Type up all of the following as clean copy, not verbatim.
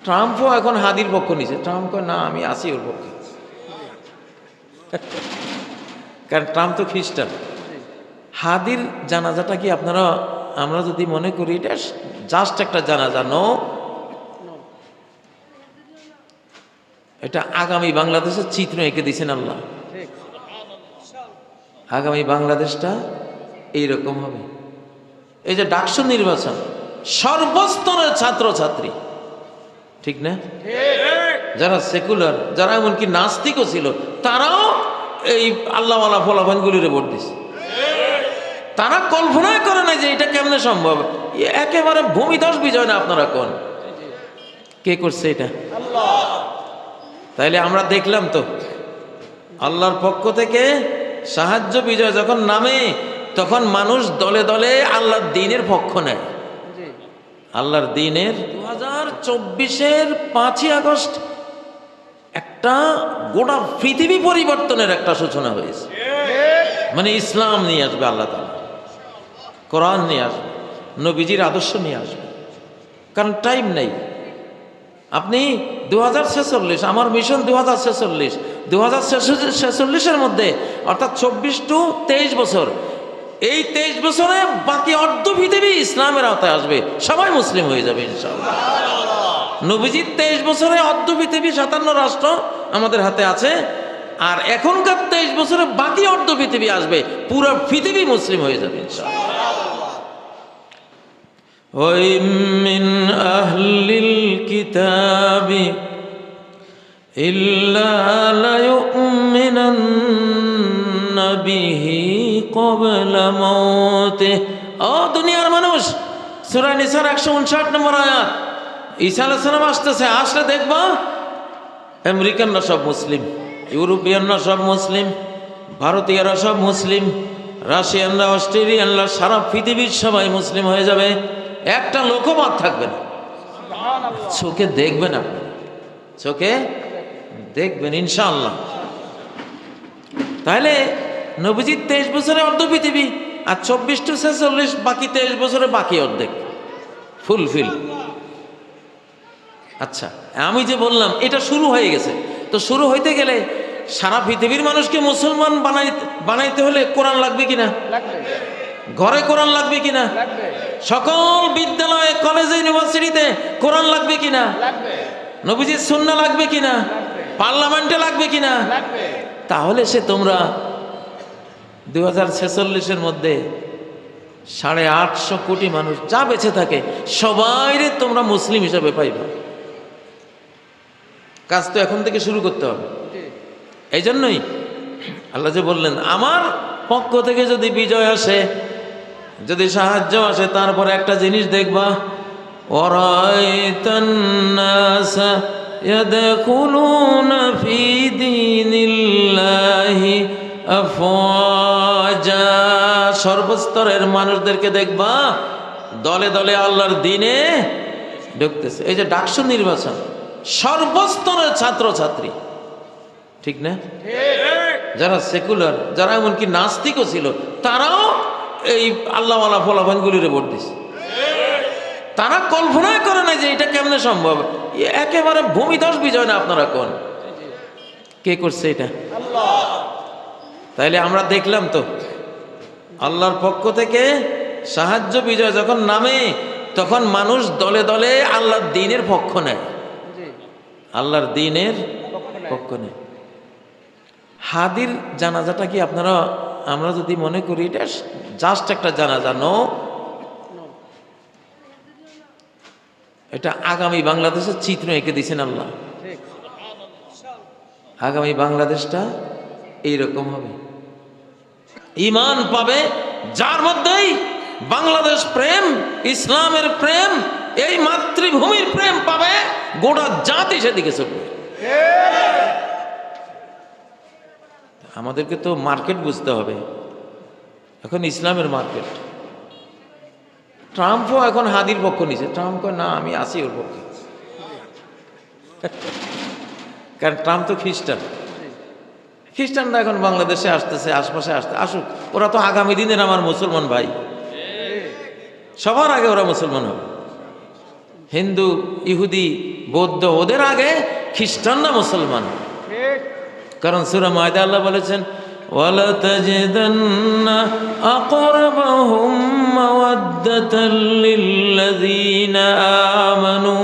ট্রাম্পও এখন হাদির পক্ষ নিছে। ট্রাম্প কয় না, আমি আছি ওর পক্ষে। কারণ ট্রাম্প তো খ্রিস্টান। হাদির জানাজাটা কি আপনারা, আমরা যদি মনে করি এটা জাস্ট একটা জানাজা, নো, এটা আগামী বাংলাদেশের চিত্র এঁকে দিয়েছেন আল্লাহ। আগামী বাংলাদেশটা এইরকম হবে। এই যে ডাকসু নির্বাচন, সর্বস্তরের ছাত্রছাত্রী, ঠিক না? যারা সেকুলার, যারা এমনকি নাস্তিকও ছিল, তারাও এই আল্লাহওয়ালা ফলাফলগুলির ভোট দিছে। তারা কল্পনাই করে না যে এটা কেমনে সম্ভব। একেবারে ভূমিধস বিজয় না আপনারা কোন, কে করছে এটা? তাইলে আমরা দেখলাম তো আল্লাহর পক্ষ থেকে সাহায্য বিজয় যখন নামে, তখন মানুষ দলে দলে আল্লাহর দ্বীনের পক্ষ নেয়। আল্লাহর দ্বীনের 2024-এর 5ই আগস্ট একটা গোটা পৃথিবী পরিবর্তনের একটা সূচনা হয়েছে। মানে ইসলাম নিয়ে আসবে আল্লাহ তাআলা, কোরআন নিয়ে আসবে, নবীজির আদর্শ নিয়ে আসবে। কারণ টাইম নেই। আপনি 2046, আমার মিশন 2046, 2046-এর মধ্যে, অর্থাৎ 24 to 23 বছর, এই 23 বছরে বাকি অর্ধ পৃথিবী ইসলামের আওতায় আসবে, সবাই মুসলিম হয়ে যাবে ইনশাআল্লাহ। নবীজির 23 বছরে অর্ধ পৃথিবী 57 রাষ্ট্র আমাদের হাতে আছে, আর এখনকার 23 বছরে বাকি অর্ধ পৃথিবী আসবে, পুরো পৃথিবী মুসলিম হয়ে যাবে ইনশাআল্লাহ। وَإِن مِّنْ أَهْلِ الْكِتَابِ إِلَّا لَيُؤْمِنَنَّ بِهِ قَبْلَ مَوْتِهِ। ও দুনিয়ার মানুষ, সূরা নিসার 159 নম্বর আয়াত। ঈসা আলাইহিস সালাম আসতেছে, আসলে দেখবা আমেরিকানরা সব মুসলিম, ইউরোপিয়ানরা সব মুসলিম, ভারতীয়রা সব মুসলিম, রাশিয়ানরা, অস্ট্রেলিয়ানরা, সারা পৃথিবীর সবাই মুসলিম হয়ে যাবে। একটা লোকও বাদ থাকবে না। চোখে দেখবেন, আপনি চোখে দেখবেন ইনশাআল্লাহ। তাহলে নবীজির 23 বছরে অর্ধ পৃথিবী, আর 24 to 46 বাকি 23 বছরে বাকি অর্ধেক ফুলফিল। আচ্ছা, আমি যে বললাম এটা শুরু হয়ে গেছে, তো শুরু হইতে গেলে সারা পৃথিবীর মানুষকে মুসলমান বানাইতে হলে কোরআন লাগবে কিনা? ঘরে কোরআন লাগবে কিনা? সকল বিদ্যালয়ে, কলেজে, ইউনিভার্সিটিতে কোরআন লাগবে কিনা? নবীজির সুন্নাহ লাগবে কিনা? পার্লামেন্টে লাগবে কিনা? তাহলে সে তোমরা 2046-এর মধ্যে 850 কোটি মানুষ যা বেঁচে থাকে সবাইরে তোমরা মুসলিম হিসাবে পাইবা। কাজ তো এখন থেকে শুরু করতে হবে। এই জন্যই আল্লাহ যে বললেন, আমার পক্ষ থেকে যদি বিজয় আসে, যদি সাহায্য আসে, তারপরে একটা জিনিস দেখবা, ওয়ারাইতান নাসা ইয়াদখুলুনা ফি দীনিল্লাহি আফওয়াজা। সর্বস্তরের মানুষদেরকে দেখবা দলে দলে আল্লাহর দ্বীনে ঢুকতেছে। এই যে ডাকসু নির্বাচন, সর্বস্তরের ছাত্রছাত্রী, ঠিক না? যারা সেকুলার, যারা এমনকি নাস্তিকও ছিল, তারাও এই আল্লাহওয়ালা ফলাফলগুলির ভোট দিছে। তারা কল্পনাই করে না যে এটা কেমনে সম্ভব। একেবারে ভূমিধস বিজয় না আপনারা কোন, কে করছে এটা? তাইলে আমরা দেখলাম তো আল্লাহর পক্ষ থেকে সাহায্য বিজয় যখন নামে, তখন মানুষ দলে দলে আল্লাহর দ্বীনের পক্ষ নেয়। আল্লাহর দ্বীনের পক্ষ নেয়। হাদির জানাজাটা কি আপনারা, আমরা যদি মনে করি এটা জাস্ট একটা জানাজা, নো, এটা আগামী বাংলাদেশের চিত্র এঁকে দিয়েছেন আল্লাহ। আগামী বাংলাদেশটা এইরকম হবে। ঈমান পাবে যার মধ্যেই বাংলাদেশ প্রেম, ইসলামের প্রেম, এই মাতৃভূমির প্রেম পাবে, গোটা জাতি সেদিকে চলবে। আমাদেরকে তো মার্কেট বুঝতে হবে, এখন ইসলামের মার্কেট। ট্রাম্পও এখন হাদির পক্ষ নিছে। ট্রাম্প কয় না, আমি আছি ওর পক্ষে। কারণ ট্রাম্প তো খ্রিস্টান। খ্রিস্টানরা এখন বাংলাদেশে আসতেছে, আশপাশে আসুক, ওরা তো আগামী দিনের আমার মুসলমান ভাই, সবার আগে ওরা মুসলমান হবে। হিন্দু, ইহুদি, বৌদ্ধ, ওদের আগে খ্রিস্টানরা মুসলমান। কারণ সূরা মায়দা আল্লাহ বলেছেন, ওয়ালা তাজিদান্না আকরাবাহুম মাওয়াদ্দাতাল লিল্লাযিনা আমানু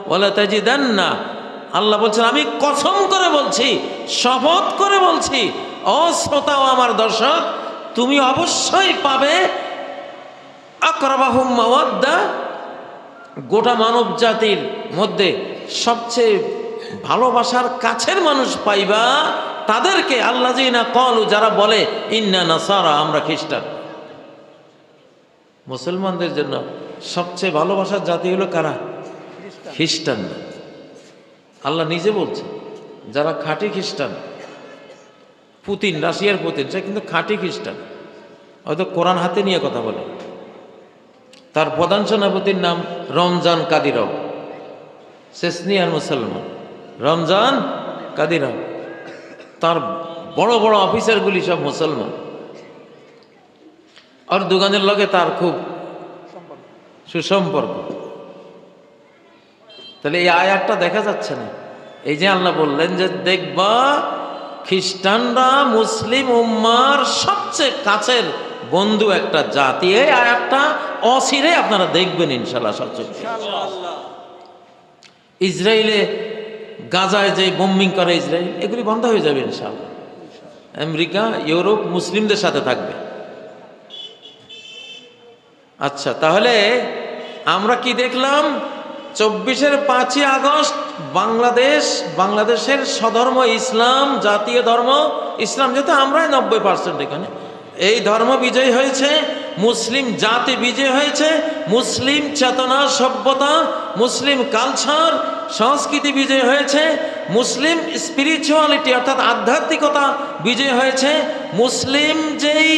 ওয়ালা তাজিদান্না। আল্লাহ বলছেন, আমি কসম করে বলছি, শপথ করে বলছি, ও শ্রোতা ও আমার দর্শক, তুমি অবশ্যই পাবে আকরাবাহুম মাওয়াদ্দা, গোটা মানব জাতির মধ্যে সবচেয়ে ভালোবাসার কাছের মানুষ পাইবা তাদেরকে, আল্লাযিনা ক্বালু, যারা বলে ইন্না নাসারা, আমরা খ্রিস্টান। মুসলমানদের জন্য সবচেয়ে ভালোবাসার জাতি হলো কারা? খ্রিস্টান। আল্লাহ নিজে বলছে, যারা খাঁটি খ্রিস্টান, পুতিন, রাশিয়ার পুতিন, সে কিন্তু খাঁটি খ্রিস্টান, হয়তো কোরআন হাতে নিয়ে কথা বলে। তার প্রধান সেনাপতির নাম রমজান কাদিরভ, চেচনিয়ার মুসলমান, রমজান কাদিরভ। তার বড় বড় অফিসারগুলি সব মুসলমান, আর দোকানের লগে তার খুব সুসম্পর্ক। তাহলে এই আয়াতটা দেখা যাচ্ছে না? এই যে আল্লাহ বললেন যে দেখবা খ্রিস্টানরা মুসলিম উম্মার সবচেয়ে কাছের বন্ধু একটা জাতি। এই আয়াতটা অচিরে আপনারা দেখবেন ইনশাআল্লাহ। সবচেয়ে ইসরায়েলে গাজায় যে বোম্বিং করে ইসরায়েল, এগুলি বন্ধ হয়ে যাবে ইনশাআল্লাহ। আমেরিকা, ইউরোপ মুসলিমদের সাথে থাকবে। আচ্ছা, তাহলে আমরা কি দেখলাম? 24-এর 5ই আগস্ট বাংলাদেশের স্বধর্ম ইসলাম, জাতীয় ধর্ম ইসলাম, যেহেতু আমরাই 90% এখানে, এই ধর্ম বিজয় হয়েছে, মুসলিম জাতি বিজয় হয়েছে, মুসলিম চেতনা, সভ্যতা, মুসলিম কালচার, সংস্কৃতি বিজয় হয়েছে, মুসলিম স্পিরিচুয়ালিটি অর্থাৎ আধ্যাত্মিকতা বিজয় হয়েছে, মুসলিম যেই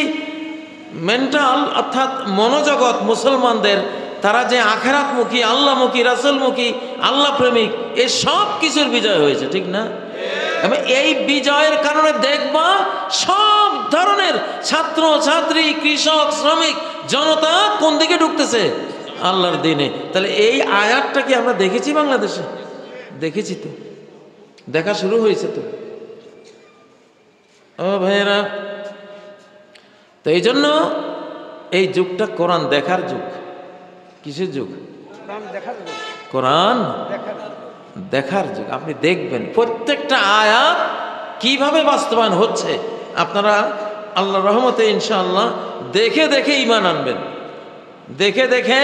মেন্টাল অর্থাৎ মনোজগৎ মুসলমানদের, তারা যে আখেরাতমুখী, আল্লাহমুখী, রাসূলমুখী, আল্লাহ প্রেমিক, এই সব কিছুর বিজয় হয়েছে, ঠিক না? এবং এই বিজয়ের কারণে দেখবা সব ধরনের ছাত্র ছাত্রী, কৃষক, শ্রমিক, জনতা কোন দিকে ঢুকতেছে? আল্লাহর দিনে। তাহলে এই আয়াতটা কি আমরা দেখেছি বাংলাদেশে? দেখেছি তো, দেখা শুরু হয়েছে তো। ও ভাইয়েরা, তো এই জন্য এই যুগটা কোরআন দেখার যুগ। কিসের যুগ? কোরআন দেখার যুগ। আপনি দেখবেন প্রত্যেকটা আয়াত কিভাবে বাস্তবায়ন হচ্ছে। আপনারা আল্লাহর রহমতে ইনশাআল্লাহ দেখে দেখে ঈমান আনবেন, দেখে দেখে